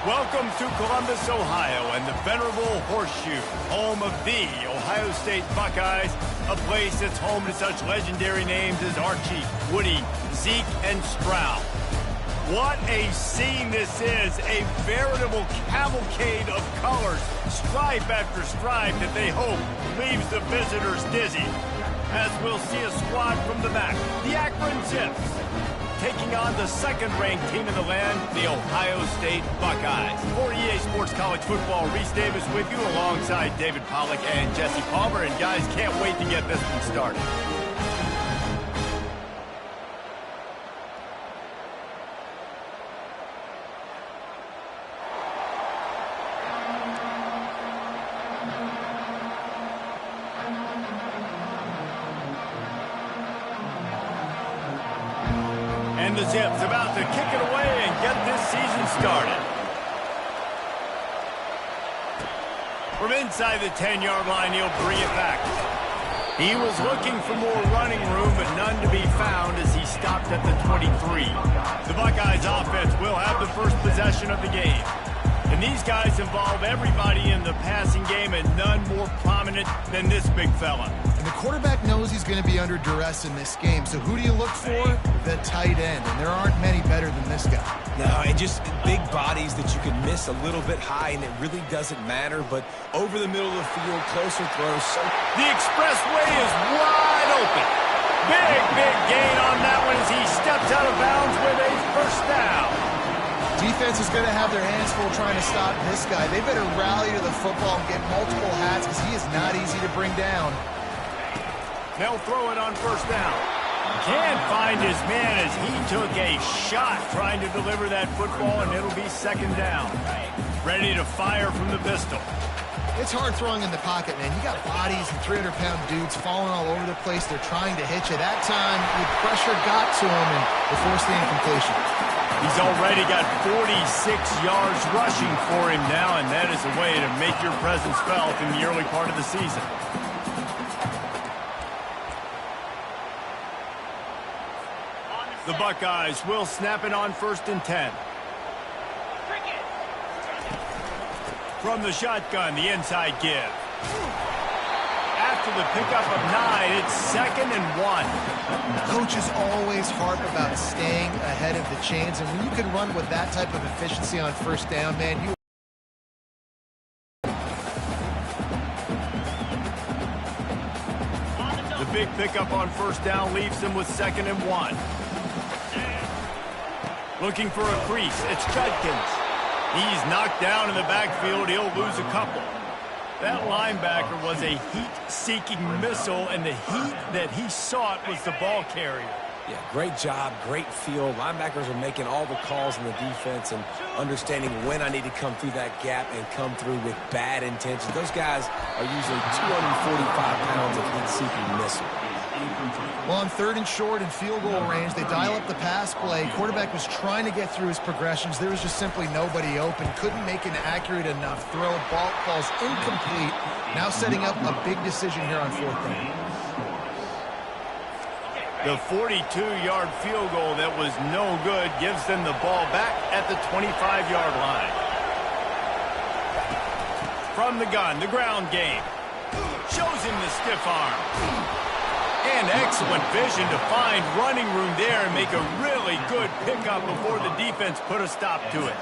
Welcome to Columbus, Ohio, and the venerable Horseshoe, home of the Ohio State Buckeyes, a place that's home to such legendary names as Archie, Woody, Zeke, and Stroud. What a scene this is, a veritable cavalcade of colors, stripe after stripe that they hope leaves the visitors dizzy. As we'll see a squad from the MAC, the Akron Zips, taking on the second-ranked team in the land, the Ohio State Buckeyes. For EA Sports College Football, Reese Davis with you alongside David Pollack and Jesse Palmer. And guys, can't wait to get this one started. And the Zips about to kick it away and get this season started. From inside the 10-yard line, he'll bring it back. He was looking for more running room, but none to be found as he stopped at the 23. The Buckeyes offense will have the first possession of the game. And these guys involve everybody in the passing game, and none more prominent than this big fella. And the quarterback knows he's going to be under duress in this game. So who do you look for? The tight end. And there aren't many better than this guy. No, and just big bodies that you can miss a little bit high, and it really doesn't matter. But over the middle of the field, closer throws. The expressway is wide open. Big gain on that one as he steps out of bounds with a first down. Defense is going to have their hands full trying to stop this guy. They better rally to the football and get multiple hats because he is not easy to bring down. They'll throw it on first down. Can't find his man as he took a shot trying to deliver that football, and it'll be second down. Ready to fire from the pistol. It's hard throwing in the pocket, man. You got bodies and 300-pound dudes falling all over the place. They're trying to hit you. That time, the pressure got to him, and they forced the incompletion. He's already got 46 yards rushing for him now, and that is a way to make your presence felt in the early part of the season. The Buckeyes will snap it on 1st and 10. From the shotgun, the inside give. After the pickup of 9, it's 2nd and 1. Coaches always harp about staying ahead of the chains, and when you can run with that type of efficiency on first down, man, you... The big pickup on first down leaves them with 2nd and 1. Looking for a crease, it's Judkins. He's knocked down in the backfield, he'll lose a couple. That linebacker was a heat-seeking missile, and the heat that he sought was the ball carrier. Yeah, great job, great feel. Linebackers are making all the calls in the defense and understanding when I need to come through that gap and come through with bad intentions. Those guys are usually 245 pounds of heat-seeking missile. Well, on 3rd and short and field goal range, they dial up the pass play. Quarterback was trying to get through his progressions. There was just simply nobody open. Couldn't make an accurate enough throw. Ball falls incomplete. Now setting up a big decision here on 4th down. The 42-yard field goal that was no good gives them the ball back at the 25-yard line. From the gun, the ground game. Shows him the stiff arm. And excellent vision to find running room there and make a really good pickup before the defense put a stop to it.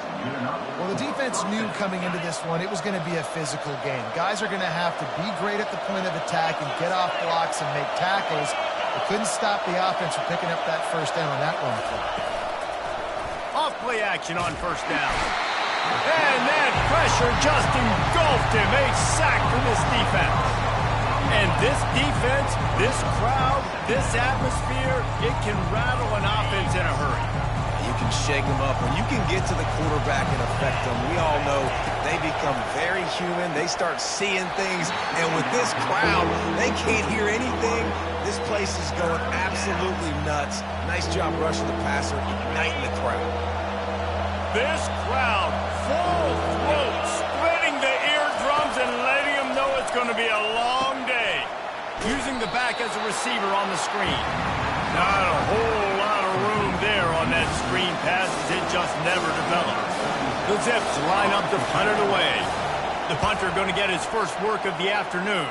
Well, the defense knew coming into this one it was going to be a physical game. Guys are going to have to be great at the point of attack and get off blocks and make tackles. They couldn't stop the offense from picking up that first down on that run play. Off play action on first down. And that pressure just engulfed him. A sack for this defense. And this defense, this crowd, this atmosphere, it can rattle an offense in a hurry. You can shake them up. When you can get to the quarterback and affect them, we all know they become very human. They start seeing things. And with this crowd, they can't hear anything. This place is going absolutely nuts. Nice job rushing the passer, igniting the crowd. This crowd, full throat, splitting the eardrums and letting them know it's going to be a long day. Using the back as a receiver on the screen. Not a whole lot of room there on that screen pass as it just never developed. The Zips line up to punt it away. The punter going to get his first work of the afternoon.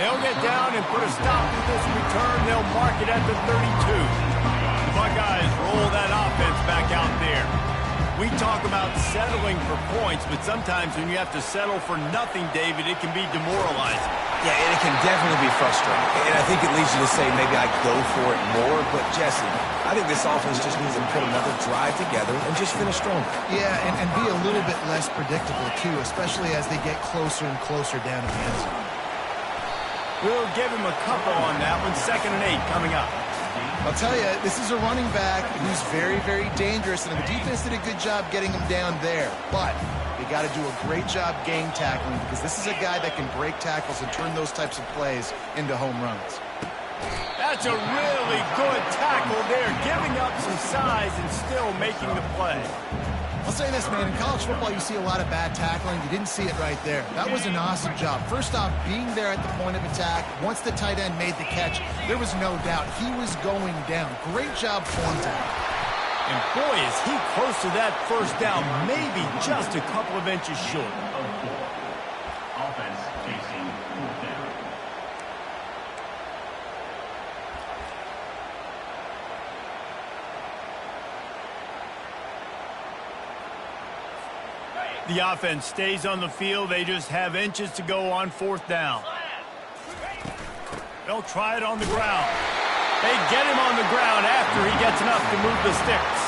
They'll get down and put a stop to this return. They'll mark it at the 32. The Buckeyes roll that offense back out there. We talk about settling for points, but sometimes when you have to settle for nothing, David, it can be demoralizing. Yeah, and it can definitely be frustrating. And I think it leads you to say maybe I go for it more. But, Jesse, I think this offense just needs to put another drive together and just finish stronger. Yeah, and be a little bit less predictable, too, especially as they get closer and closer down to the end zone. We'll give him a couple on that one. 2nd and 8 coming up. I'll tell you, this is a running back who's very, very dangerous, and the defense did a good job getting him down there. But they got to do a great job game tackling because this is a guy that can break tackles and turn those types of plays into home runs. That's a really good tackle there, giving up some size and still making the play. I'll say this, man, in college football you see a lot of bad tackling. You didn't see it right there. That was an awesome job. First off, being there at the point of attack. Once the tight end made the catch, there was no doubt he was going down. Great job form tackle. And boy, is he close to that first down, maybe just a couple of inches short. Offense facing 4th down. The offense stays on the field. They just have inches to go on 4th down. They'll try it on the ground. They get him on the ground after he gets enough to move the sticks.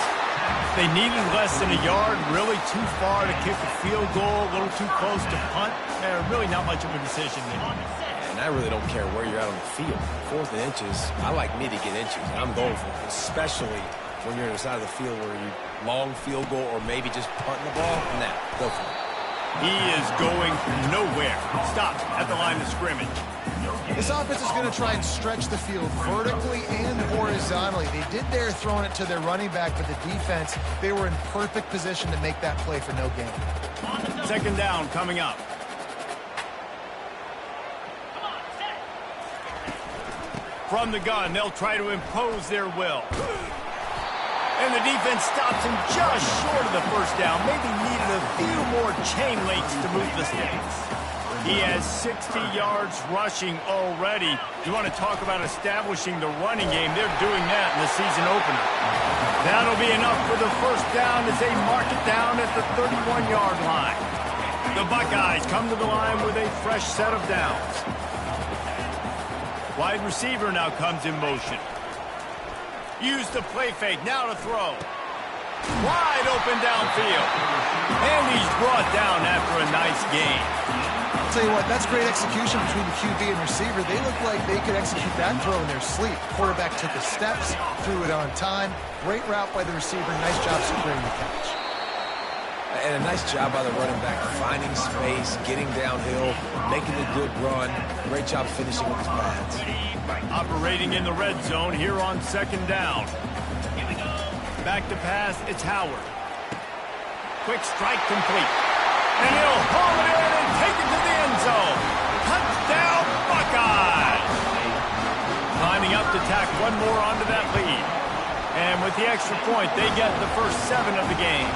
They needed less than a yard, really too far to kick a field goal, a little too close to punt. Really not much of a decision there. And I really don't care where you're at on the field. 4th and inches, I like me to get inches, and I'm going for it, especially when you're on the side of the field where you long field goal or maybe just punting the ball. Nah, go for it. He is going nowhere. Stop at the line of scrimmage. This offense is going to try and stretch the field vertically and horizontally. They did their throwing it to their running back, but the defense, they were in perfect position to make that play for no gain. 2nd down coming up. From the gun, they'll try to impose their will. And the defense stops him just short of the first down. Maybe needed a few more chain links to move the sticks. He has 60 yards rushing already. You want to talk about establishing the running game. They're doing that in the season opener. That'll be enough for the first down as they mark it down at the 31-yard line. The Buckeyes come to the line with a fresh set of downs. Wide receiver now comes in motion. Use the play fake, now to throw. Wide open downfield. And he's brought down after a nice gain. I'll tell you what, that's great execution between the QB and receiver. They look like they could execute that throw in their sleep. Quarterback took his steps, threw it on time. Great route by the receiver. Nice job securing the catch. And a nice job by the running back, finding space, getting downhill, making a good run. Great job finishing with his pads. Operating in the red zone here on 2nd down. Back to pass, it's Howard. Quick strike complete. And he'll haul it in and take it to the end zone. Touchdown, Buckeyes! Lining up to tack one more onto that lead. And with the extra point, they get the first 7 of the game.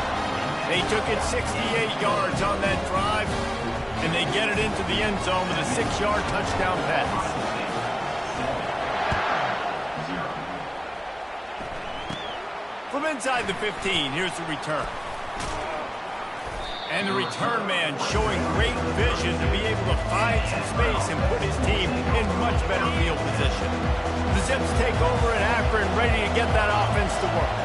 They took it 68 yards on that drive, and they get it into the end zone with a 6-yard touchdown pass. From inside the 15, here's the return. And the return man showing great vision to be able to find some space and put his team in much better field position. The Zips take over at Akron, ready to get that offense to work.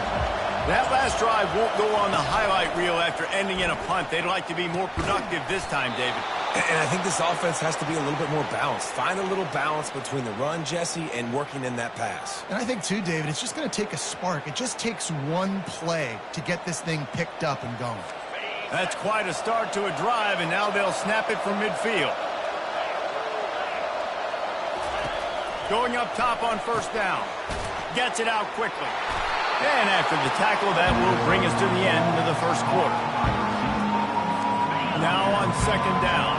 That last drive won't go on the highlight reel after ending in a punt. They'd like to be more productive this time, David. And I think this offense has to be a little bit more balanced. Find a little balance between the run, Jesse, and working in that pass. And I think, too, David, it's just going to take a spark. It just takes one play to get this thing picked up and going. That's quite a start to a drive, and now they'll snap it from midfield. Going up top on first down. Gets it out quickly. And after the tackle, that will bring us to the end of the first quarter. Now on 2nd down.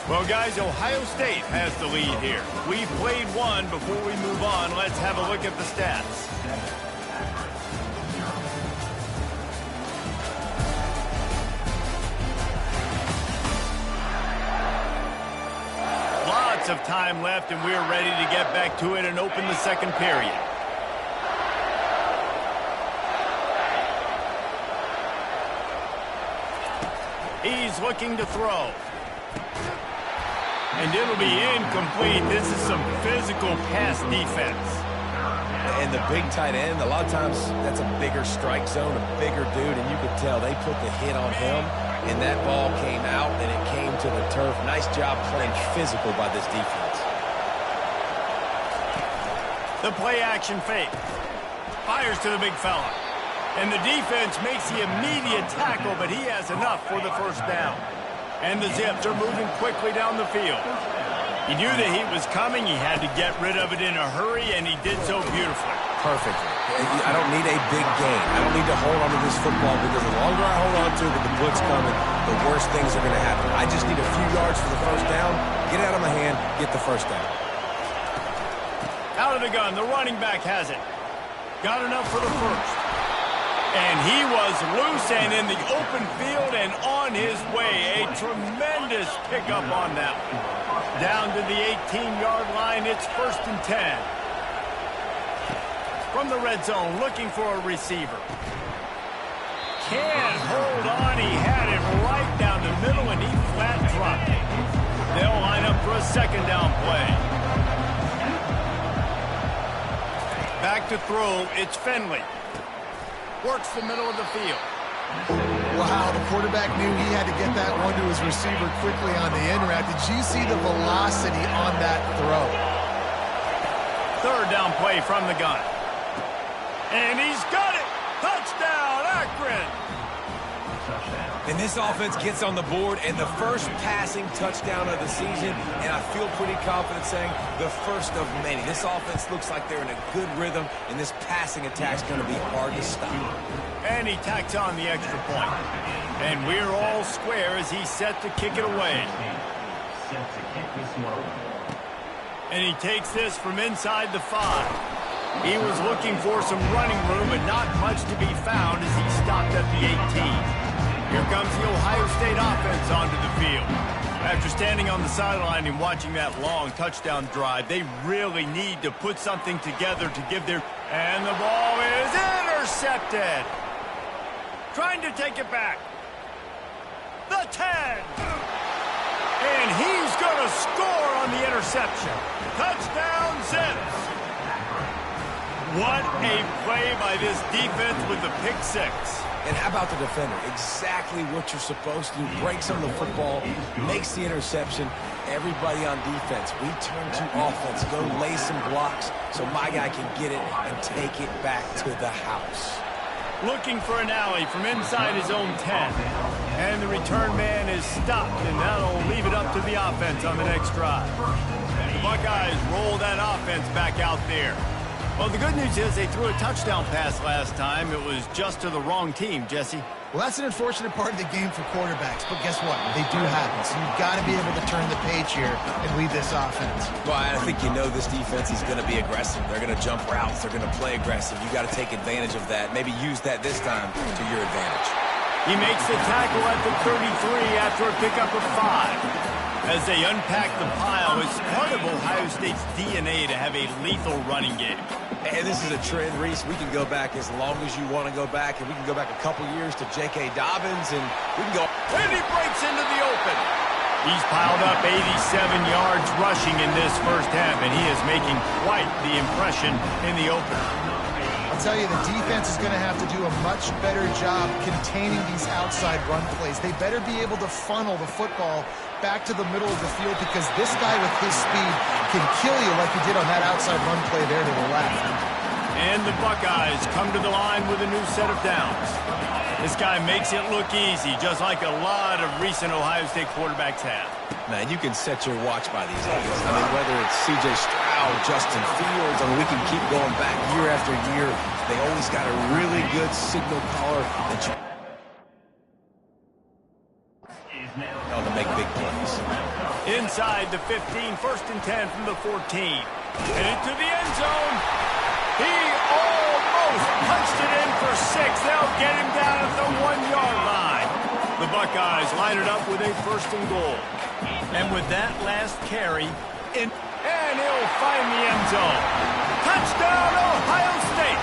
Well, guys, Ohio State has the lead here. We've played one. Before we move on, let's have a look at the stats. Lots of time left, and we're ready to get back to it and open the second period. He's looking to throw. And it'll be incomplete. This is some physical pass defense. And the big tight end, a lot of times that's a bigger strike zone, a bigger dude, and you could tell they put the hit on him, and that ball came out, and it came to the turf. Nice job playing physical by this defense. The play-action fake. Fires to the big fella. And the defense makes the immediate tackle, but he has enough for the first down. And the Zips are moving quickly down the field. He knew the heat was coming. He had to get rid of it in a hurry, and he did so beautifully. Perfectly. I don't need a big gain. I don't need to hold on to this football because the longer I hold on to it with the blitz coming, the worse things are going to happen. I just need a few yards for the first down, get it out of my hand, get the first down. Out of the gun, the running back has it. Got enough for the first. And he was loose and in the open field and on his way. A tremendous pickup on that one. Down to the 18-yard line, it's 1st and 10. From the red zone, looking for a receiver. Can't hold on. He had it right down the middle, and he flat dropped it. They'll line up for a second down play. Back to throw, it's Finley. Works the middle of the field. Wow, the quarterback knew he had to get that one to his receiver quickly on the in route. Did you see the velocity on that throw? Third down play from the gun. And he's got it! Touchdown, Akron! And this offense gets on the board, and the first passing touchdown of the season, and I feel pretty confident saying the first of many. This offense looks like they're in a good rhythm, and this passing attack's going to be hard to stop. And he tacks on the extra point. And we're all square as he's set to kick it away. And he takes this from inside the 5. He was looking for some running room, but not much to be found as he stopped at the 18. Here comes the Ohio State offense onto the field. After standing on the sideline and watching that long touchdown drive, they really need to put something together to give their... And the ball is intercepted. Trying to take it back. The 10. And he's going to score on the interception. Touchdown, Zips. What a play by this defense with the pick 6. And how about the defender? Exactly what you're supposed to do. Breaks on the football, makes the interception. Everybody on defense, we turn to offense. Go lay some blocks so my guy can get it and take it back to the house. Looking for an alley from inside his own 10. And the return man is stopped, and that'll leave it up to the offense on the next drive. The Buckeyes roll that offense back out there. Well, the good news is they threw a touchdown pass last time. It was just to the wrong team, Jesse. Well, that's an unfortunate part of the game for quarterbacks, but guess what? They do happen, so you've got to be able to turn the page here and lead this offense. Well, I think you know this defense is going to be aggressive. They're going to jump routes. They're going to play aggressive. You got to take advantage of that. Maybe use that this time to your advantage. He makes the tackle at the 33 after a pickup of 5. As they unpack the pile, it's part of Ohio State's DNA to have a lethal running game. And this is a trend, Reese. We can go back as long as you want to go back, and we can go back a couple years to J.K. Dobbins, and we can go... And he breaks into the open. He's piled up 87 yards rushing in this first half, and he is making quite the impression in the opener. I'll tell you, the defense is going to have to do a much better job containing these outside run plays. They better be able to funnel the football back to the middle of the field because this guy with his speed can kill you like he did on that outside run play there to the left. And the Buckeyes come to the line with a new set of downs. This guy makes it look easy, just like a lot of recent Ohio State quarterbacks have. Man, you can set your watch by these guys. I mean, whether it's C.J. Stroud, Justin Fields, I mean, we can keep going back year after year. They always got a really good signal caller that you... to make big plays. Inside the 15, 1st and 10 from the 14. Headed to the end zone. He almost punched it in for 6. They'll get him down at the 1-yard line. The Buckeyes line it up with a 1st and goal. And with that last carry, and he'll find the end zone. Touchdown, Ohio State.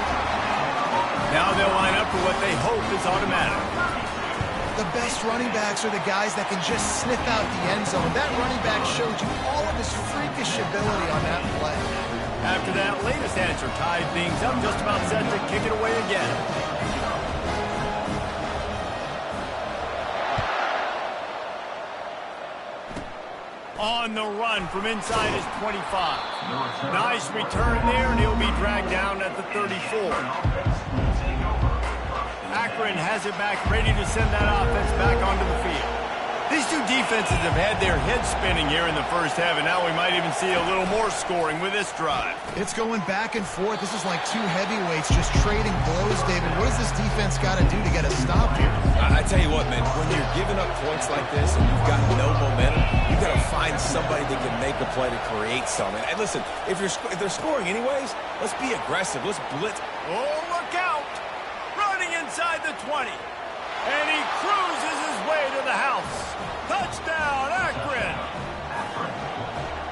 Now they'll line up for what they hope is automatic. The best running backs are the guys that can just sniff out the end zone. That running back showed you all of his freakish ability on that play. After that latest answer tied things up, just about set to kick it away again. On the run from inside his 25. Nice return there, and he'll be dragged down at the 34. Akron has it back, ready to send that offense back onto the field. These two defenses have had their heads spinning here in the first half, and now we might even see a little more scoring with this drive. It's going back and forth. This is like two heavyweights just trading blows, David. What does this defense got to do to get a stop here? I tell you what, man, when you're giving up points like this and you've got no momentum, you've got to find somebody that can make a play to create something. And listen, if they're scoring anyways, let's be aggressive. Let's blitz. Oh, look out! Running inside the 20. And he cruises his way to the house. Touchdown, Akron!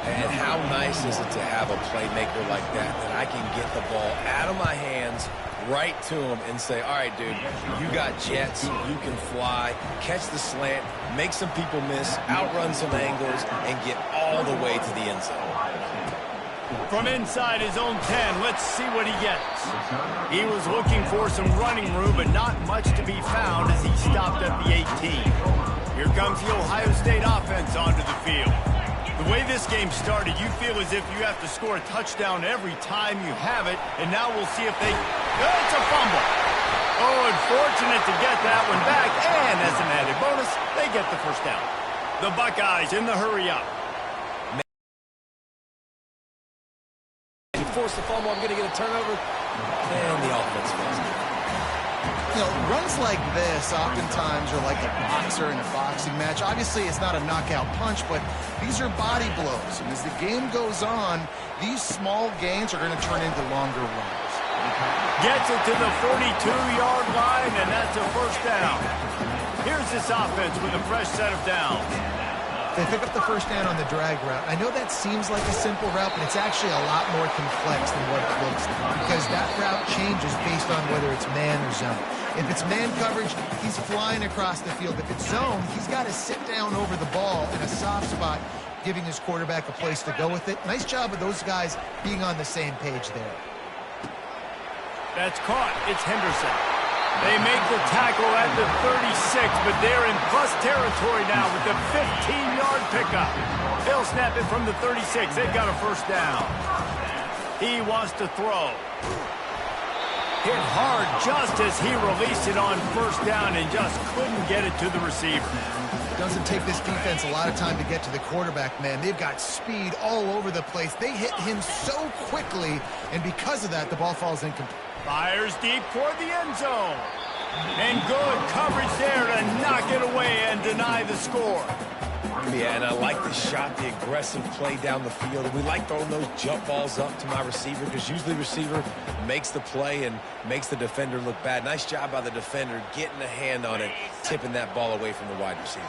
And how nice is it to have a playmaker like that I can get the ball out of my hands right to him and say, all right, dude, you got jets, you can fly, catch the slant, make some people miss, outrun some angles, and get all the way to the end zone. From inside his own 10, let's see what he gets. He was looking for some running room, but not much to be found as he stopped at the 18. Here comes the Ohio State offense onto the field. The way this game started, you feel as if you have to score a touchdown every time you have it, and now we'll see if they... Oh, it's a fumble. Oh, unfortunate to get that one back, and as an added bonus, they get the first down. The Buckeyes in the hurry-up. Force the fumble, I'm going to get a turnover, and the offense wins. You know, runs like this oftentimes are like a boxer in a boxing match. Obviously, it's not a knockout punch, but these are body blows. And as the game goes on, these small gains are going to turn into longer runs. Gets it to the 42-yard line, and that's a first down. Here's this offense with a fresh set of downs. They pick up the first down on the drag route. I know that seems like a simple route, but it's actually a lot more complex than what it looks like because that route changes based on whether it's man or zone. If it's man coverage, he's flying across the field. If it's zone, he's got to sit down over the ball in a soft spot, giving his quarterback a place to go with it. Nice job of those guys being on the same page there. That's caught. It's Henderson. They make the tackle at the 36, but they're in plus territory now with the 15-yard pickup. They'll snap it from the 36. They've got a first down. He wants to throw. Hit hard just as he released it on first down and just couldn't get it to the receiver. It doesn't take this defense a lot of time to get to the quarterback, man. They've got speed all over the place. They hit him so quickly, and because of that, the ball falls incomplete. Fires deep toward the end zone. And good coverage there to knock it away and deny the score. Yeah, and I like the shot, the aggressive play down the field. And we like throwing those jump balls up to my receiver because usually the receiver makes the play and makes the defender look bad. Nice job by the defender getting a hand on it, tipping that ball away from the wide receiver.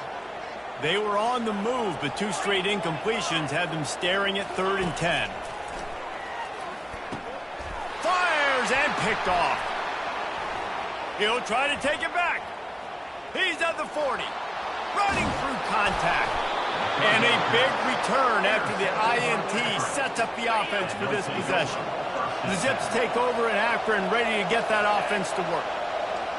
They were on the move, but two straight incompletions had them staring at 3rd and 10. Fires and picked off. He'll try to take it back. He's at the 40. Running through contact. And a big return after the INT sets up the offense for this possession. The Zips take over in Akron, ready to get that offense to work.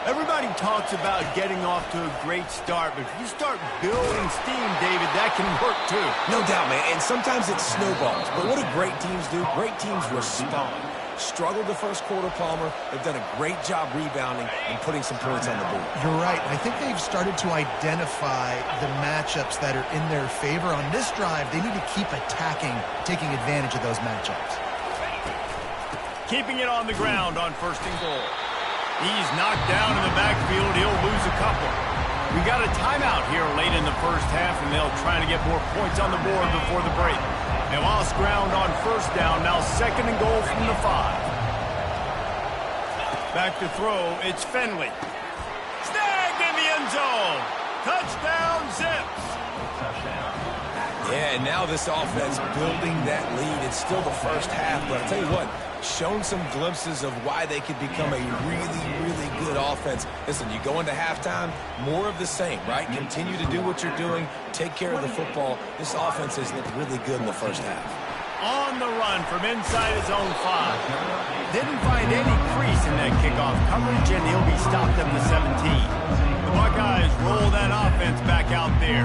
Everybody talks about getting off to a great start, but if you start building steam, David, that can work too. No doubt, man, and sometimes it snowballs. But what do great teams do? Great teams respond. Struggled the first quarter, Palmer. They've done a great job rebounding and putting some points on the board. You're right. I think they've started to identify the matchups that are in their favor. On this drive, they need to keep attacking, taking advantage of those matchups. Keeping it on the ground on 1st and goal. He's knocked down in the backfield. He'll lose a couple. We got a timeout here late in the first half, and they'll try to get more points on the board before the break. They lost ground on first down, now 2nd and goal from the 5. Back to throw, it's Finley. Snagged in the end zone. Touchdown, Zips. Yeah, and now this offense building that lead. It's still the first half, but I'll tell you what, shown some glimpses of why they could become a really, really good offense. Listen, you go into halftime, more of the same, right? Continue to do what you're doing, take care of the football. This offense has looked really good in the first half. On the run from inside his own 5. Didn't find any crease in that kickoff coverage, and he'll be stopped at the 17. The Buckeyes roll that offense back out there.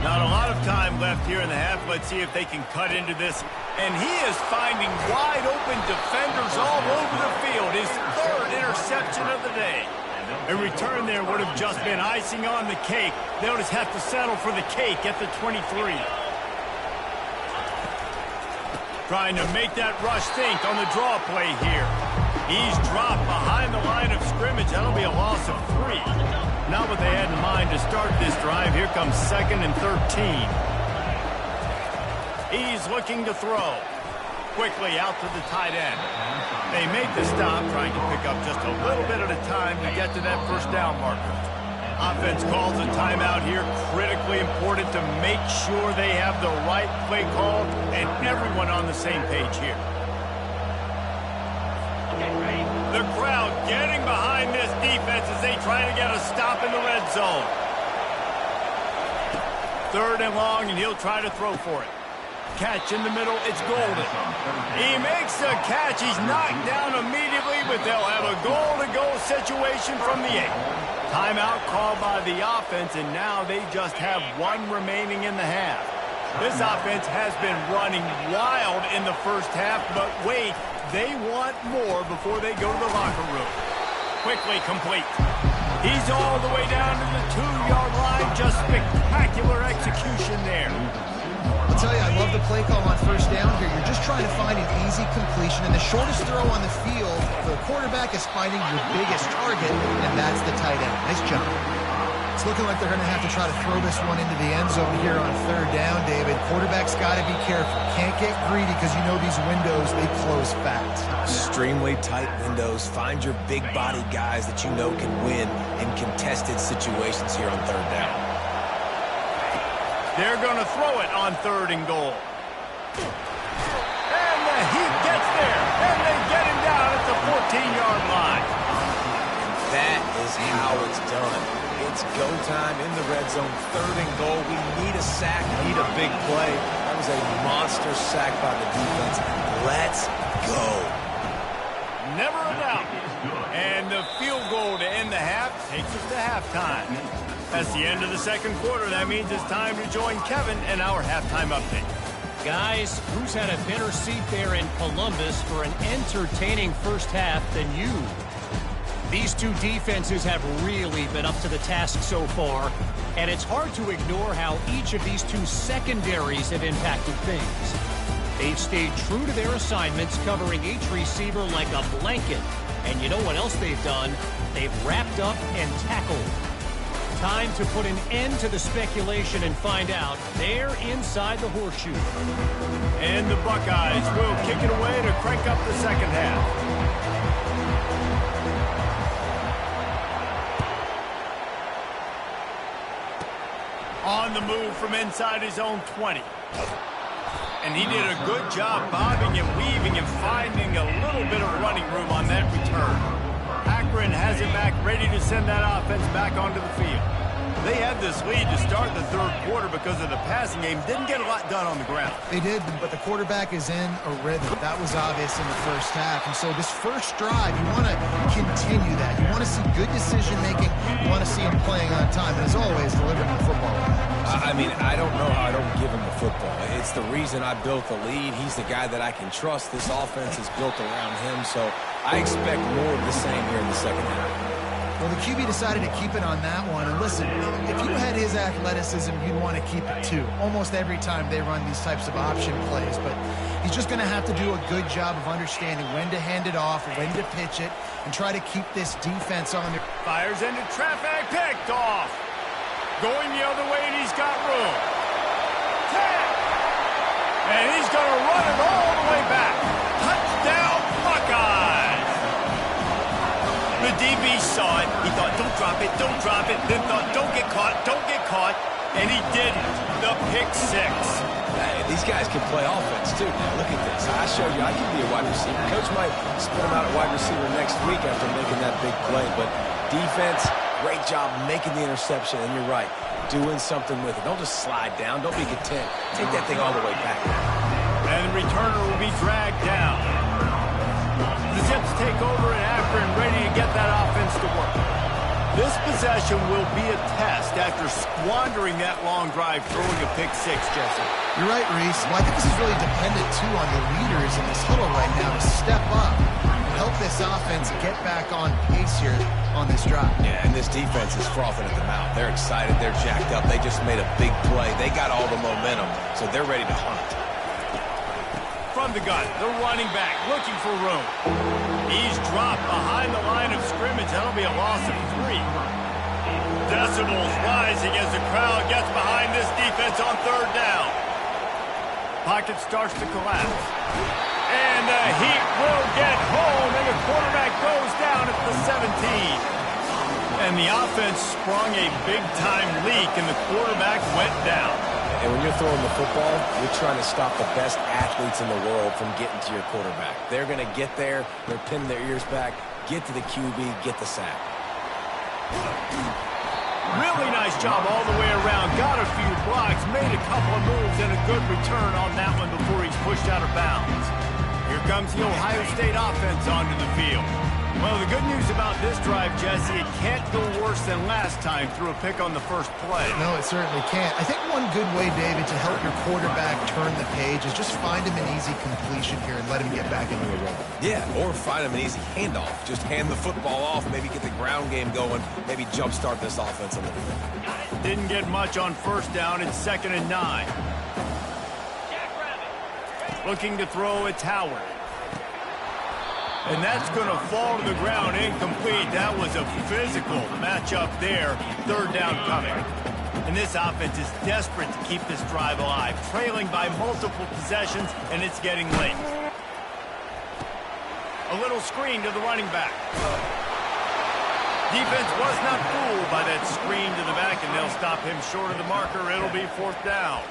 Not a lot of time left here in the half. Let's see if they can cut into this. And he is finding wide open defenders all over the field. His 3rd interception of the day. A return there would have just been icing on the cake. They'll just have to settle for the cake at the 23. Trying to make that rush think on the draw play here. He's dropped behind the line of scrimmage. That'll be a loss of 3. Not what they had in mind to start this drive. Here comes 2nd and 13. He's looking to throw. Quickly out to the tight end. They make the stop, trying to pick up just a little bit at a time to get to that first down marker. Offense calls a timeout here. Critically important to make sure they have the right play call and everyone on the same page here. The crowd getting behind this defense as they try to get a stop in the red zone. 3rd and long, and he'll try to throw for it. Catch in the middle, it's Golden. He makes the catch. He's knocked down immediately, but they'll have a goal-to-go situation from the 8. Timeout called by the offense, and now they just have 1 remaining in the half. This offense has been running wild in the first half, but wait, they want more before they go to the locker room. Quickly complete. He's all the way down to the 2-yard line. Just spectacular execution there. I'll tell you, I love the play call on first down here. You're just trying to find an easy completion, and the shortest throw on the field for the quarterback is finding your biggest target, and that's the tight end. Nice job. It's looking like they're going to have to try to throw this one into the end zone here on 3rd down, David. Quarterback's got to be careful. Can't get greedy because you know these windows, they close fast. Extremely tight windows. Find your big body guys that you know can win in contested situations here on 3rd down. They're going to throw it on 3rd and goal. And the heat gets there, and they get him down at the 14-yard line. That is how it's done. It's go time in the red zone, 3rd and goal. We need a sack, need a big play. That was a monster sack by the defense. Let's go. Never a doubt. And the field goal to end the half takes us to halftime. That's the end of the 2nd quarter. That means it's time to join Kevin and our halftime update. Guys, who's had a better seat there in Columbus for an entertaining first half than you? These two defenses have really been up to the task so far, and it's hard to ignore how each of these two secondaries have impacted things. They've stayed true to their assignments, covering each receiver like a blanket. And you know what else they've done? They've wrapped up and tackled. Time to put an end to the speculation and find out. They're inside the horseshoe. And the Buckeyes will kick it away to crank up the second half. On the move from inside his own 20. And he did a good job bobbing and weaving and finding a little bit of running room on that return. Akron has it back, ready to send that offense back onto the field. They had this lead to start the 3rd quarter because of the passing game. Didn't get a lot done on the ground. They did, but the quarterback is in a rhythm. That was obvious in the first half. And so this first drive, you want to continue that. You want to see good decision-making. You want to see him playing on time. And as always, delivering the football. I mean, I don't know how I don't give him the football. It's the reason I built the lead. He's the guy that I can trust. This offense is built around him, so I expect more of the same here in the second half. Well, the QB decided to keep it on that one. And listen, if you had his athleticism, you'd want to keep it too. Almost every time they run these types of option plays. But he's just going to have to do a good job of understanding when to hand it off, when to pitch it, and try to keep this defense on there. Fires into traffic, picked off. going the other way, and he's got room. And he's going to run it all the way back. Touchdown, Buckeyes! The DB saw it. He thought, don't drop it, don't drop it. Then thought, don't get caught, don't get caught. And he didn't. The pick six. Hey, these guys can play offense, too. Now, look at this. I showed you I can be a wide receiver. Coach might split him out at wide receiver next week after making that big play. But defense, great job making the interception. And you're right, doing something with it. Don't just slide down. Don't be content. Take that thing all the way back. And the returner will be dragged down. The Zips take over in Akron, ready to get that offense to work. This possession will be a test after squandering that long drive, throwing a pick six, Jesse. You're right, Reese. Well, I think this is really dependent, too, on the leaders in this huddle right now to step up and help this offense get back on pace here on this drive. Yeah, and this defense is frothing at the mouth. They're excited. They're jacked up. They just made a big play. They got all the momentum, so they're ready to hunt. From the gun, the running back looking for room. He's dropped behind the line of scrimmage. That'll be a loss of 3. Decibels rising as the crowd gets behind this defense on third down. Pocket starts to collapse. And the Heat will get home, and the quarterback goes down at the 17. And the offense sprung a big-time leak, and the quarterback went down. And when you're throwing the football, you're trying to stop the best athletes in the world from getting to your quarterback. They're going to get there. They're pinning their ears back, get to the QB, get the sack. Really nice job all the way around. Got a few blocks, made a couple of moves, and a good return on that one before he's pushed out of bounds. Here comes the Ohio State offense onto the field. Well, the good news about this drive, Jesse, it can't go worse than last time through a pick on the first play. No, it certainly can't. I think one good way, David, to help your quarterback turn the page is just find him an easy completion here and let him get back into a rhythm. Yeah, or find him an easy handoff. Just hand the football off, maybe get the ground game going, maybe jumpstart this offense a little bit. Didn't get much on first down. It's 2nd and 9. Looking to throw, it's Howard. And that's going to fall to the ground incomplete. That was a physical matchup there. Third down coming. And this offense is desperate to keep this drive alive. Trailing by multiple possessions, and it's getting late. A little screen to the running back. Defense was not fooled by that screen to the back, and they'll stop him short of the marker. It'll be 4th down.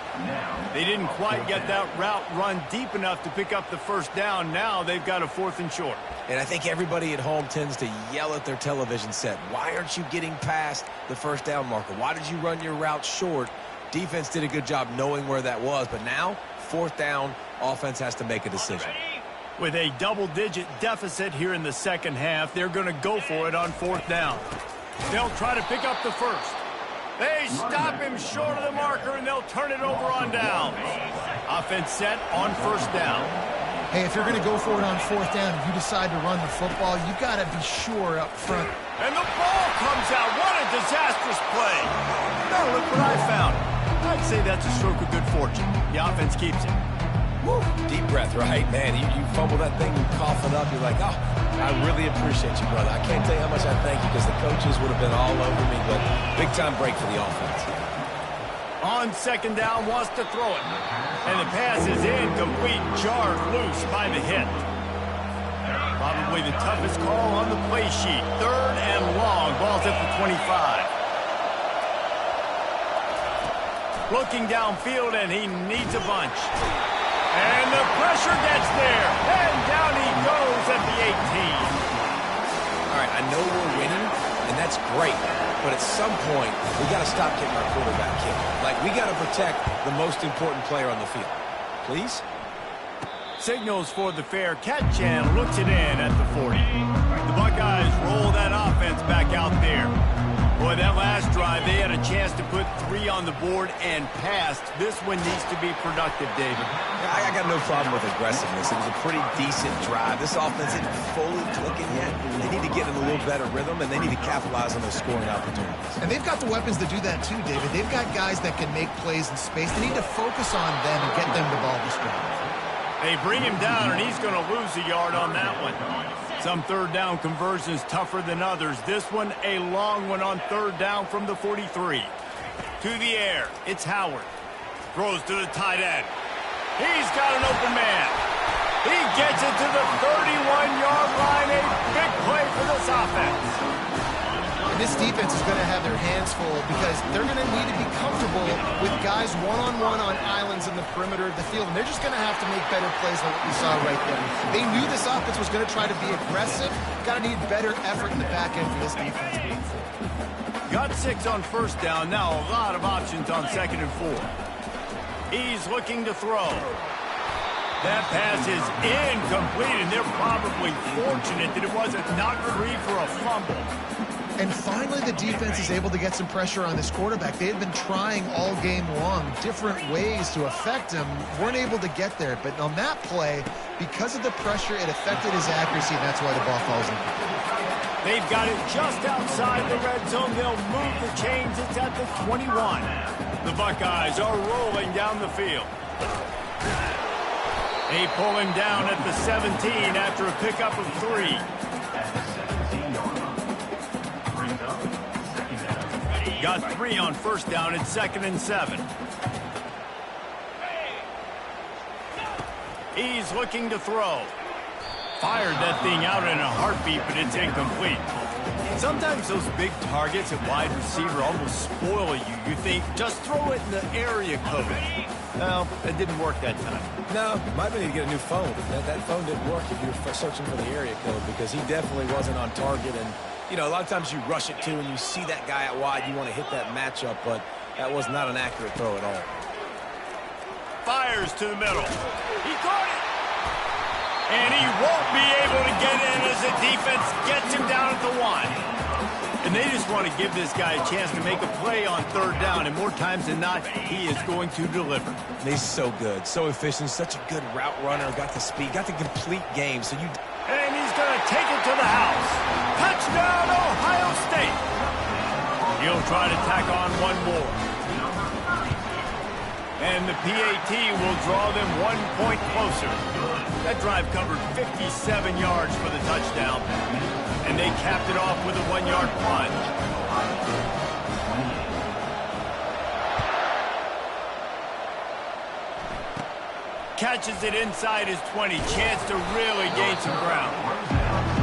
They didn't quite get that route run deep enough to pick up the first down. Now they've got a 4th and short. And I think everybody at home tends to yell at their television set. Why aren't you getting past the first down marker? Why did you run your route short? Defense did a good job knowing where that was, but now 4th down, offense has to make a decision. With a double-digit deficit here in the second half, they're going to go for it on 4th down. They'll try to pick up the first. They stop him short of the marker, and they'll turn it over on down. Offense set on first down. Hey, if you're going to go for it on 4th down, if you decide to run the football, you got to be sure up front. And the ball comes out. What a disastrous play. Now look what I found. I'd say that's a stroke of good fortune. The offense keeps it. Woo, deep breath, right? Man, you fumble that thing, you cough it up, you're like, oh, I really appreciate you, brother. I can't tell you how much I thank you because the coaches would have been all over me, but big-time break for the offense. On 2nd down, wants to throw it. And the pass is incomplete, jarred loose by the hit. Probably the toughest call on the play sheet. 3rd and long, ball's at the 25. Looking downfield, and he needs a bunch. And the pressure gets there. And down he goes at the 18. All right, I know we're winning, and that's great. But at some point, we got to stop getting our quarterback killed. Like, we got to protect the most important player on the field. Please? Signals for the fair catch and looks it in at the 40. The Buckeyes roll that offense back out there. Boy, that last drive, they had a chance to put 3 on the board and passed. This one needs to be productive, David. Yeah, I got no problem with aggressiveness. It was a pretty decent drive. This offense isn't fully clicking yet. They need to get in a little better rhythm, and they need to capitalize on those scoring opportunities. And they've got the weapons to do that too, David. They've got guys that can make plays in space. They need to focus on them and get them the ball this drive. They bring him down, and he's going to lose a yard on that one. Some 3rd down conversions tougher than others. This one, a long one on 3rd down from the 43. To the air, it's Howard. Throws to the tight end. He's got an open man. He gets it to the 31-yard line. A big play for this offense. And this defense is going to have their hands full because they're going to need to be comfortable with guys one-on-one on islands in the perimeter of the field. And they're just going to have to make better plays than what we saw right there. They knew this offense was going to try to be aggressive. Got to need better effort in the back end for this defense moving forward. Got 6 on first down. Now a lot of options on 2nd and 4. He's looking to throw. That pass is incomplete, and they're probably fortunate that it wasn't knocked free for a fumble. And finally, the defense is able to get some pressure on this quarterback. They had been trying all game long different ways to affect him. Weren't able to get there. But on that play, because of the pressure, it affected his accuracy, and that's why the ball falls in. They've got it just outside the red zone. They'll move the chains. It's at the 21. The Buckeyes are rolling down the field. They pull him down at the 17 after a pickup of 3. Got 3 on first down at 2nd and 7. He's looking to throw. Fired that thing out in a heartbeat, but it's incomplete. Sometimes those big targets at wide receiver almost spoil you. You think, just throw it in the area code. No, it didn't work that time. No, might need to get a new phone. That phone didn't work if you were searching for the area code because he definitely wasn't on target. And, you know, a lot of times you rush it too and you see that guy out wide, you want to hit that matchup, but that was not an accurate throw at all. Fires to the middle. He caught it. And he won't be able to get in as the defense gets him down at the 1. And they just want to give this guy a chance to make a play on 3rd down. And more times than not, he is going to deliver. He's so good, so efficient, such a good route runner, got the speed, got the complete game. So And he's going to take it to the house. Touchdown, Ohio State. He'll try to tack on one more. And the PAT will draw them 1 point closer. That drive covered 57 yards for the touchdown. And they capped it off with a 1-yard plunge. Catches it inside his 20. Chance to really gain some ground.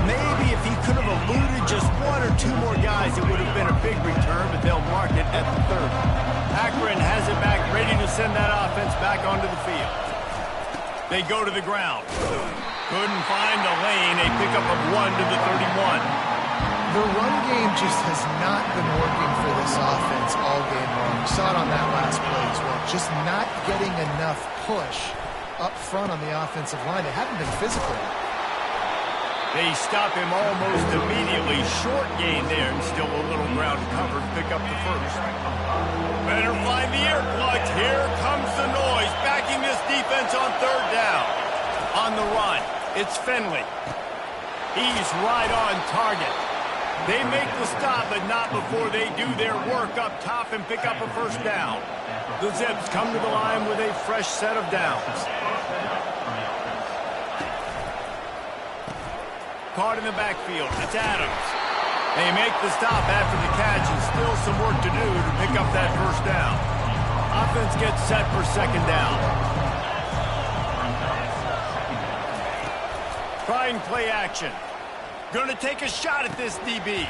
Maybe if he could have eluded just 1 or 2 more guys, it would have been a big return, but they'll mark it at the 30. Akron has it back, ready to send that offense back onto the field. They go to the ground. Couldn't find the lane. A pickup of 1 to the 31. The run game just has not been working for this offense all game long. We saw it on that last play as well. Just not getting enough push up front on the offensive line. They haven't been physical. They stop him almost immediately. Short gain there and still a little ground covered. Pick up the first. Better find the earplugs. Here comes the noise. Backing this defense on 3rd down. On the run, it's Finley. He's right on target. They make the stop, but not before they do their work up top and pick up a first down. The Zips come to the line with a fresh set of downs. Caught in the backfield. It's Adams. They make the stop after the catch and still some work to do to pick up that first down. Offense gets set for 2nd down. Trying play action. Going to take a shot at this DB.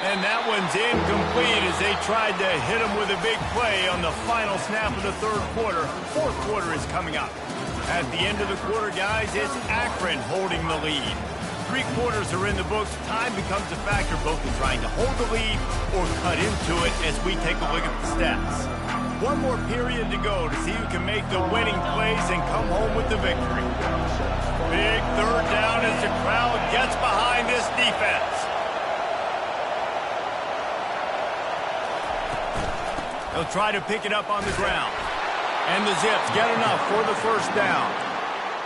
And that one's incomplete as they tried to hit him with a big play on the final snap of the 3rd quarter. 4th quarter is coming up. At the end of the quarter, guys, it's Akron holding the lead. 3 quarters are in the books. Time becomes a factor both in trying to hold the lead or cut into it as we take a look at the stats. 1 more period to go to see who can make the winning plays and come home with the victory. Big 3rd down as the crowd gets behind this defense. They'll try to pick it up on the ground. And the Zips get enough for the first down.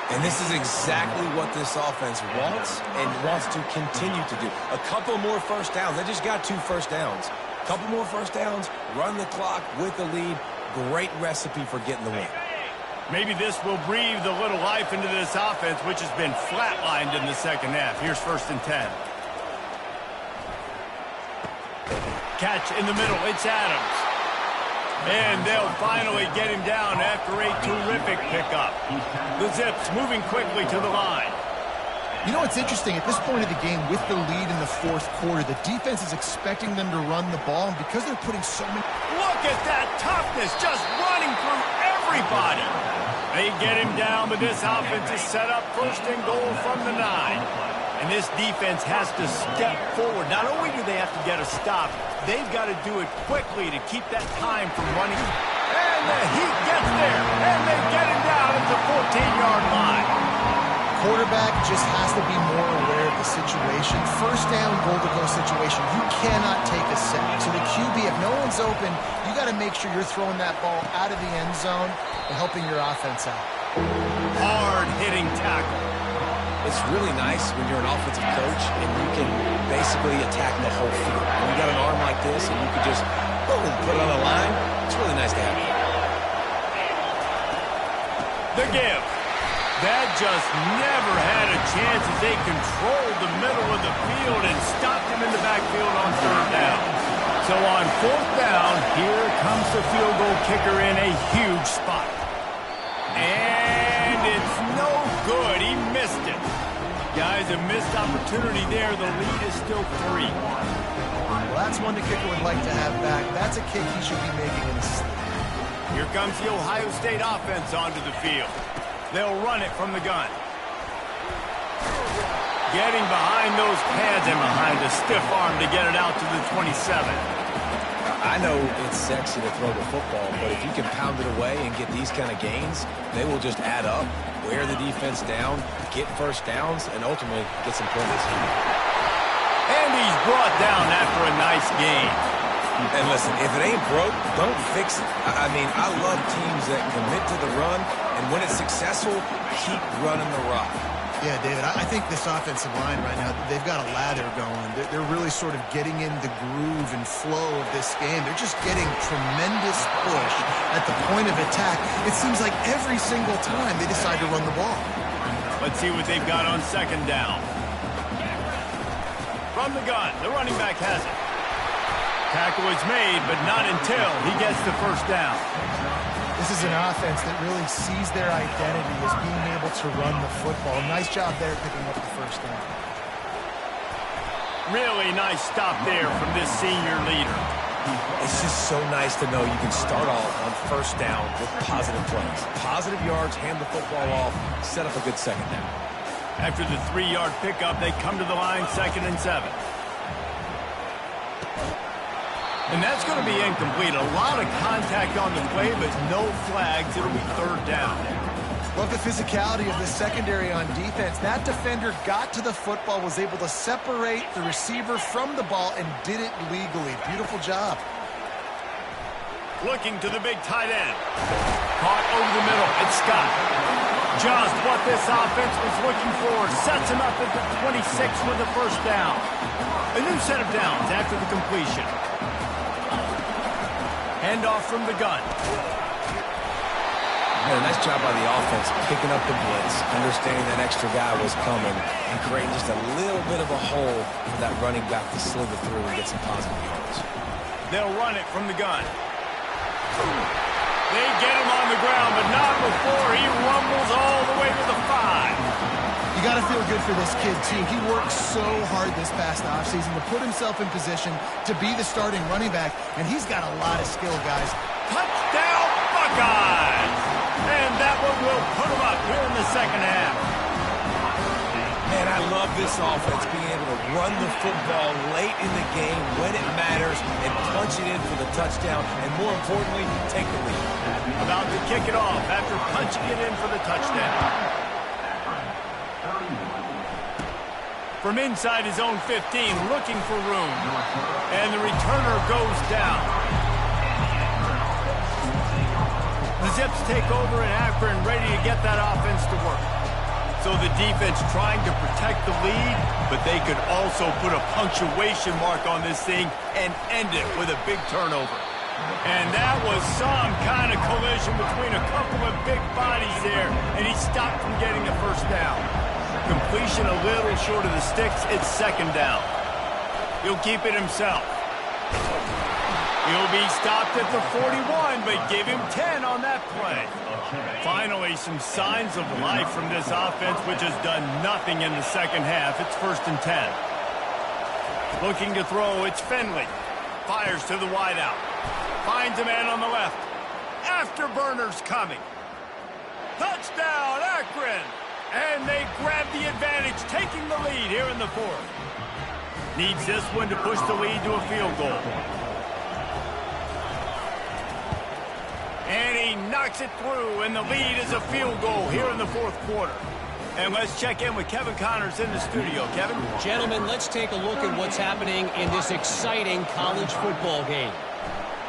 And this is exactly what this offense wants and wants to continue to do. A couple more first downs. They just got 2 first downs. A couple more first downs, run the clock with the lead. Great recipe for getting the win. Maybe this will breathe a little life into this offense, which has been flatlined in the 2nd half. Here's 1st and 10. Catch in the middle. It's Adams. And they'll finally get him down after a terrific pickup. The Zips moving quickly to the line. You know what's interesting? At this point of the game, with the lead in the fourth quarter, the defense is expecting them to run the ball, and because they're putting so many... Look at that toughness, just running through everybody. They get him down, but this offense is set up first and goal from the 9. And this defense has to step forward. Not only do they have to get a stop, they've got to do it quickly to keep that time from running. And the Heat gets there, and they get him down at the 14-yard line. Quarterback just has to be more aware of the situation. First down, goal-to-go situation. You cannot take a sack. So the QB, if no one's open, you got to make sure you're throwing that ball out of the end zone and helping your offense out. Hard-hitting tackle. It's really nice when you're an offensive coach and you can basically attack the whole field. When you got an arm like this and you can just, boom, put it on the line, it's really nice to have it. The give. That just never had a chance as they controlled the middle of the field and stopped him in the backfield on third down. So on fourth down, here comes the field goal kicker in a huge spot. And it's no good. He missed it. Guys, a missed opportunity there. The lead is still 3. Well, that's one the kicker would like to have back. That's a kick he should be making in his sleep. Here comes the Ohio State offense onto the field. They'll run it from the gun. Getting behind those pads and behind a stiff arm to get it out to the 27. I know it's sexy to throw the football, but if you can pound it away and get these kind of gains, they will just add up, wear the defense down, get first downs, and ultimately get some points. And he's brought down after a nice gain. And listen, if it ain't broke, don't fix it. I mean, I love teams that commit to the run, and when it's successful, keep running the rock. Yeah, David, I think this offensive line right now, they've got a lather going. They're really sort of getting in the groove and flow of this game. They're just getting tremendous push at the point of attack. It seems like every single time they decide to run the ball. Let's see what they've got on second down. From the gun, the running back has it. Tackle is made, but not until he gets the first down. This is an offense that really sees their identity as being able to run the football. Nice job there picking up the first down. Really nice stop there from this senior leader. It's just so nice to know you can start off on first down with positive plays. Positive yards, hand the football off, set up a good second down. After the 3-yard pickup, they come to the line, 2nd and 7. And that's going to be incomplete. A lot of contact on the play, but no flags. It'll be 3rd down. Love the physicality of the secondary on defense. That defender got to the football, was able to separate the receiver from the ball, and did it legally. Beautiful job. Looking to the big tight end. Caught over the middle. It's Scott. Just what this offense was looking for. Sets him up at the 26 with the first down. A new set of downs after the completion. Handoff from the gun. Yeah, nice job by the offense picking up the blitz, understanding that extra guy was coming, and creating just a little bit of a hole for that running back to slither through and get some positive yards. They'll run it from the gun. They get him on the ground, but not before he rumbles all the way to the 5. You got to feel good for this kid, too. He worked so hard this past offseason to put himself in position to be the starting running back, and he's got a lot of skill, guys. Touchdown, Buckeyes! And that one will put him up here in the second half. Man, I love this offense being able to run the football late in the game when it matters and punch it in for the touchdown, and more importantly, take the lead. About to kick it off after punching it in for the touchdown. From inside his own 15, looking for room. And the returner goes down. The Zips take over in Akron, ready to get that offense to work. So the defense trying to protect the lead, but they could also put a punctuation mark on this thing and end it with a big turnover. And that was some kind of collision between a couple of big bodies there, and he stopped from getting the first down. Completion a little short of the sticks. It's 2nd down. He'll keep it himself. He'll be stopped at the 41, but give him 10 on that play. Finally, some signs of life from this offense, which has done nothing in the second half. It's 1st and 10. Looking to throw, it's Finley. Fires to the wideout. Finds a man on the left. Afterburner's coming. Touchdown, Akron! And they grab the advantage, taking the lead here in the 4th. Needs this one to push the lead to a field goal. And he knocks it through, and the lead is a field goal here in the 4th quarter. And let's check in with Kevin Connors in the studio. Kevin? Gentlemen, let's take a look at what's happening in this exciting college football game.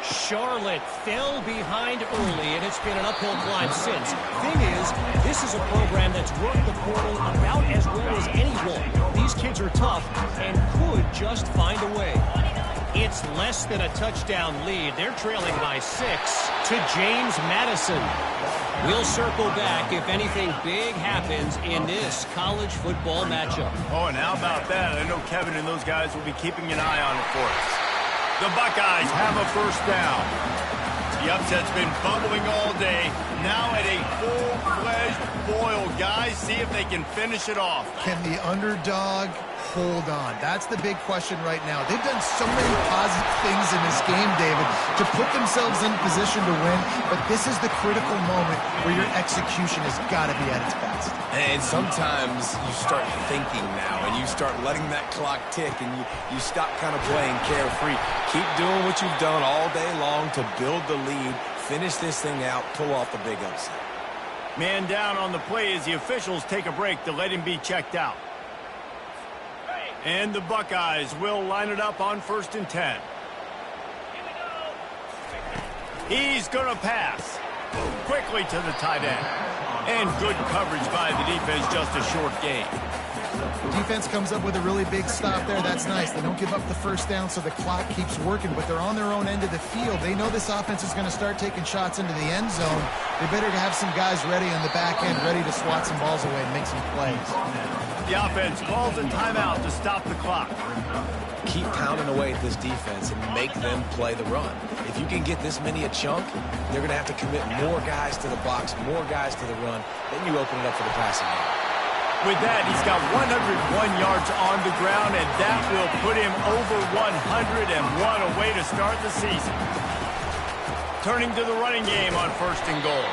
Charlotte fell behind early, and it's been an uphill climb since. Thing is, this is a program that's worked the portal about as well as anyone. These kids are tough and could just find a way. It's less than a touchdown lead. They're trailing by 6 to James Madison. We'll circle back if anything big happens in this college football matchup. Oh, and how about that? I know Kevin and those guys will be keeping an eye on it for us. The Buckeyes have a 1st down. The upset's been bubbling all day. Now at a full-fledged boil. Guys, see if they can finish it off. Can the underdog hold on? That's the big question right now. They've done so many positive things in this game, David, to put themselves in position to win, but this is the critical moment where your execution has got to be at its best. And sometimes you start thinking now, and you start letting that clock tick, and you stop kind of playing carefree. Keep doing what you've done all day long to build the lead, finish this thing out, pull off the big upset. Man down on the play as the officials take a break to let him be checked out. And the Buckeyes will line it up on 1st and 10. He's going to pass. Quickly to the tight end. And good coverage by the defense, just a short gain. The defense comes up with a really big stop there. That's nice. They don't give up the 1st down, so the clock keeps working, but they're on their own end of the field. They know this offense is going to start taking shots into the end zone. They better have some guys ready on the back end, ready to swat some balls away and make some plays. The offense calls a timeout to stop the clock. Keep pounding away at this defense and make them play the run. If you can get this many a chunk, they're going to have to commit more guys to the box, more guys to the run. Then you open it up for the passing game. With that, he's got 101 yards on the ground, and that will put him over 101 away to start the season. Turning to the running game on 1st and goal.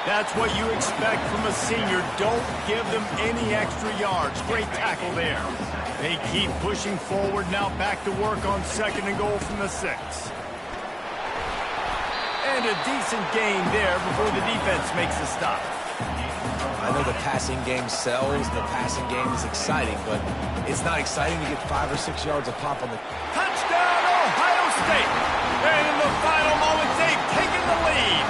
That's what you expect from a senior. Don't give them any extra yards. Great tackle there. They keep pushing forward. Now back to work on 2nd and goal from the 6. And a decent gain there before the defense makes the stop. I know the passing game sells, the passing game is exciting, but it's not exciting to get 5 or 6 yards a pop on the... Touchdown, Ohio State! And in the final moments, they've taken the lead.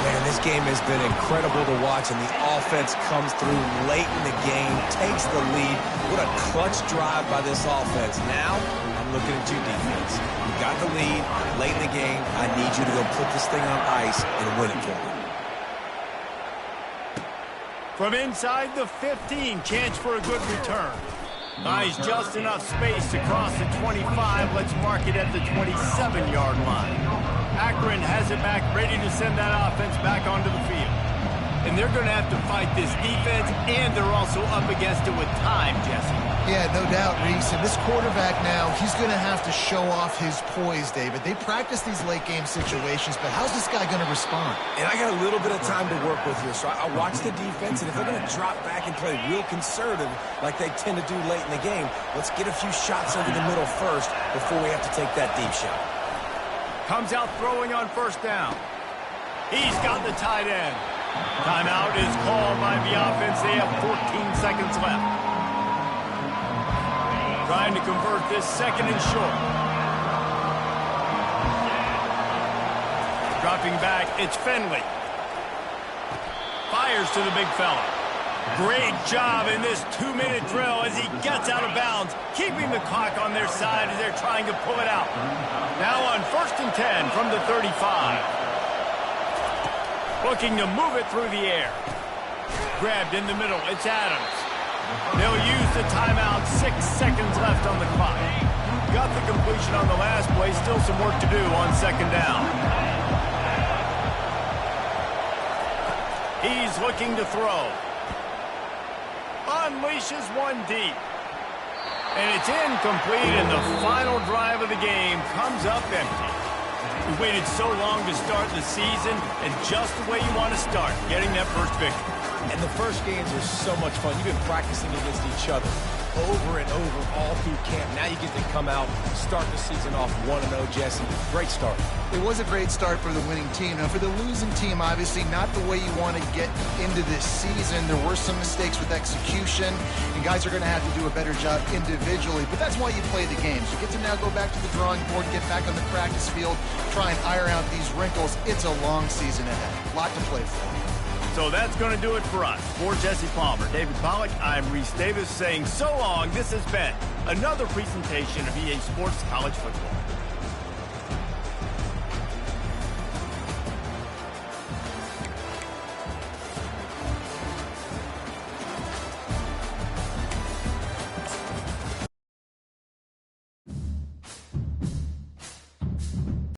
Man, this game has been incredible to watch, and the offense comes through late in the game, takes the lead. What a clutch drive by this offense. Now, I'm looking at you, defense. You got the lead late in the game. I need you to go put this thing on ice and win it for me. From inside the 15, chance for a good return. Buys just enough space to cross the 25. Let's mark it at the 27-yard line. Akron has it back, ready to send that offense back onto the field. And they're going to have to fight this defense, and they're also up against it with time, Jesse. Yeah, no doubt, Reese. And this quarterback now, he's going to have to show off his poise, David. They practice these late-game situations, but how's this guy going to respond? And I got a little bit of time to work with here, so I watch the defense, and if they're going to drop back and play real conservative like they tend to do late in the game, let's get a few shots over the middle first before we have to take that deep shot. Comes out throwing on 1st down. He's got the tight end. Timeout is called by the offense. They have 14 seconds left. Trying to convert this 2nd and short. Dropping back, it's Finley. Fires to the big fella. Great job in this 2-minute drill as he gets out of bounds, keeping the clock on their side as they're trying to pull it out. Now on 1st and 10 from the 35. Looking to move it through the air. Grabbed in the middle, it's Adams. They'll use the timeout, 6 seconds left on the clock. Got the completion on the last play. Still some work to do on second down. He's looking to throw. Unleashes one deep. And it's incomplete, and the final drive of the game comes up empty. We waited so long to start the season, and just the way you want to start, getting that first victory. And the first games are so much fun. You've been practicing against each other over and over all through camp. Now you get to come out, start the season off 1-0, Jesse. Great start. It was a great start for the winning team. Now, for the losing team, obviously not the way you want to get into this season. There were some mistakes with execution, and guys are going to have to do a better job individually. But that's why you play the games. You get to now go back to the drawing board, get back on the practice field, try and iron out these wrinkles. It's a long season ahead. A lot to play for. So that's going to do it for us. For Jesse Palmer, David Pollack, I'm Reese Davis saying so long. This has been another presentation of EA Sports College Football.